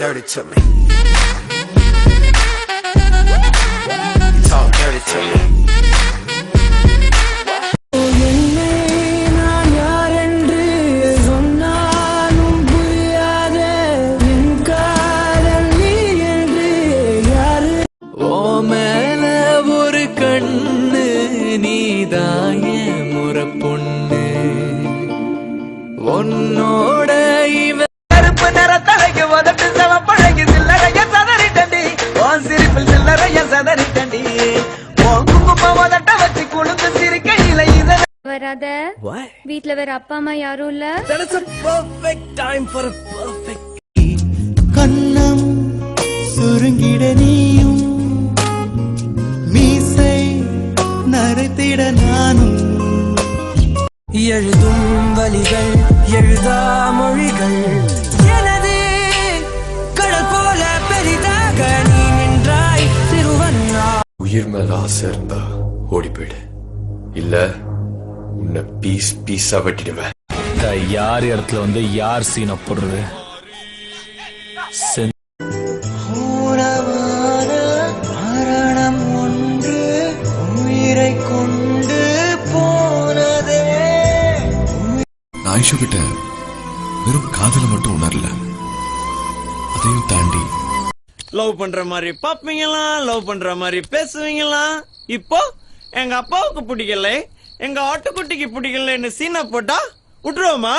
dirty to me. You talk dirty to me. உன்னோட இவன் கருப்பு நிறத்தலைக்கு உதட்டு சவப்பழகி சில்லறைய சதறிட்டண்டி உன் சிரிப்பில் சில்லறைய சதறிட்டண்டி உன் குங்குமம் உதட்ட வச்சு குழுந்து சிரிக்கையில இத வராத வீட்ல வேற அப்பா அம்மா யாரும் இல்ல. That is a perfect time for a perfect கண்ணம் சுருங்கிட நீயும் மீசை நரைத்திட நானும் எழுதும் வலிகள் எழுதா மொழிகள் எனது கடல் போல பெரிதாக நீ நின்றாய் சிறுவன்னா. உயிர் மேல ஆசை இருந்தா ஓடி போயிடு, இல்ல உன்னை பீஸ் பீஸா வெட்டிடுவேன். யார் இடத்துல வந்து யார் சீனை போடுறது? மரணம் ஒன்று உயிரை கொண்டு போனதே. நான் ஐஷு கிட்ட வெறும் காதல மட்டும் உணரல, அதையும் தாண்டி லவ் பண்ற மாதிரி பாப்பீங்களா, லவ் பண்ற மாதிரி பேசுவீங்களா. இப்போ எங்க அப்பாவுக்கு பிடிக்கல, எங்க ஆட்டுக்குட்டிக்கு பிடிக்கலன்னு சீனை போட்டா விட்டுருவோமா?